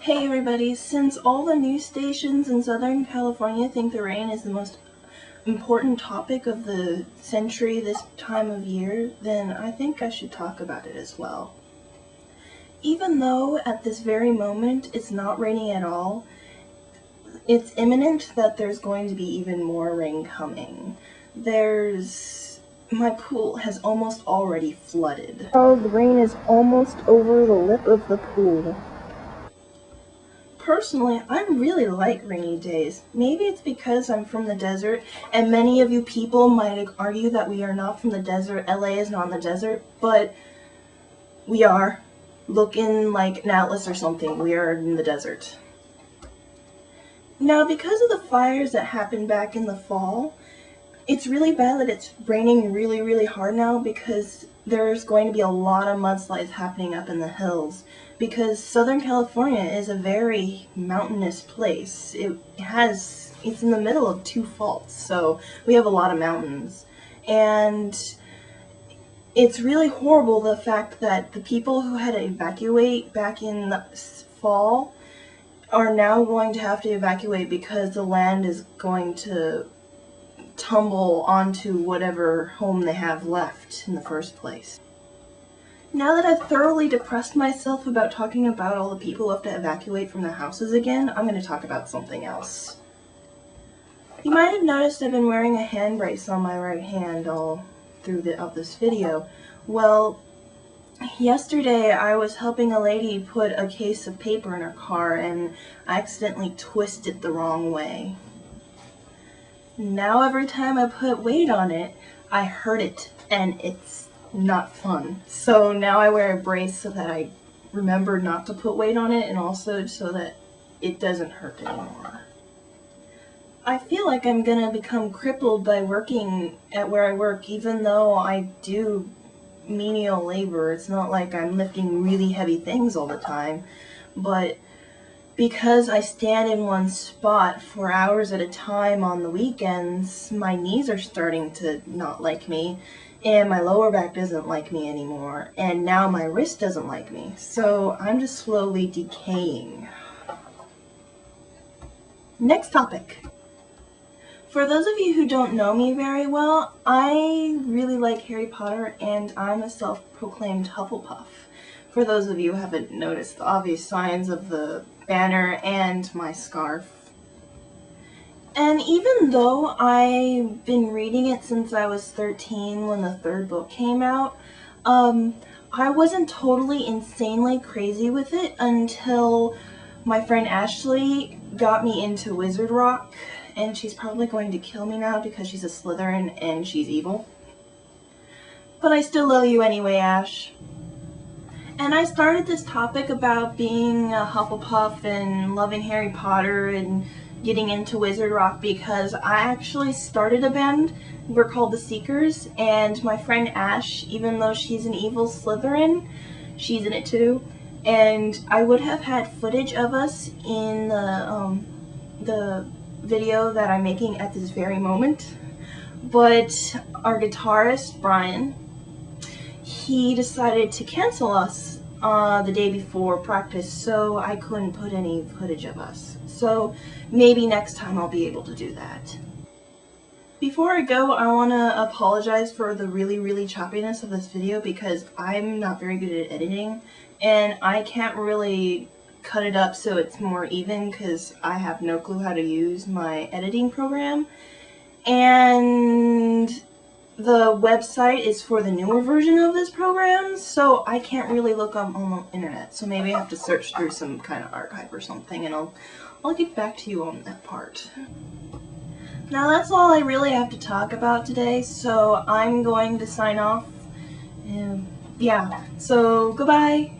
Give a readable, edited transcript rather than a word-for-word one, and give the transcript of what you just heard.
Hey everybody, since all the news stations in Southern California think the rain is the most important topic of the century this time of year, then I think I should talk about it as well. Even though at this very moment it's not raining at all, it's imminent that there's going to be even more rain coming. My pool has almost already flooded. Oh, the rain is almost over the lip of the pool. Personally, I really like rainy days. Maybe it's because I'm from the desert, and many of you people might argue that we are not from the desert. LA is not in the desert, but we are. Looking like an atlas or something, we are in the desert. Now, because of the fires that happened back in the fall, it's really bad that it's raining really hard now, because there's going to be a lot of mudslides happening up in the hills, because Southern California is a very mountainous place. It's in the middle of two faults, so we have a lot of mountains. And it's really horrible, the fact that the people who had to evacuate back in the fall are now going to have to evacuate because the land is going to tumble onto whatever home they have left in the first place. Now that I've thoroughly depressed myself about talking about all the people who have to evacuate from their houses again, I'm going to talk about something else. You might have noticed I've been wearing a hand brace on my right hand all through this video. Well, yesterday I was helping a lady put a case of paper in her car and I accidentally twisted the wrong way. Now every time I put weight on it, I hurt it, and it's not fun. So now I wear a brace so that I remember not to put weight on it, and also so that it doesn't hurt anymore. I feel like I'm gonna become crippled by working at where I work, even though I do menial labor. It's not like I'm lifting really heavy things all the time, but because I stand in one spot for hours at a time on the weekends, my knees are starting to not like me, and my lower back doesn't like me anymore, and now my wrist doesn't like me, so I'm just slowly decaying. Next topic. For those of you who don't know me very well, I really like Harry Potter, and I'm a self-proclaimed Hufflepuff. For those of you who haven't noticed the obvious signs of the banner and my scarf. And even though I've been reading it since I was 13 when the third book came out, I wasn't totally insanely crazy with it until my friend Ashley got me into Wizard Rock, and she's probably going to kill me now because she's a Slytherin and she's evil. But I still love you anyway, Ash. And I started this topic about being a Hufflepuff and loving Harry Potter and getting into Wizard Rock because I actually started a band. We're called the Seekers, and my friend Ash, even though she's an evil Slytherin, she's in it too. And I would have had footage of us in the video that I'm making at this very moment, but our guitarist, Brian, he decided to cancel us the day before practice, so I couldn't put any footage of us. So maybe next time I'll be able to do that. Before I go, I want to apologize for the really choppiness of this video because I'm not very good at editing, and I can't really cut it up so it's more even because I have no clue how to use my editing program. And the website is for the newer version of this program, so I can't really look on the internet. So maybe I have to search through some kind of archive or something, and I'll get back to you on that part. Now that's all I really have to talk about today, so I'm going to sign off. Yeah, so goodbye.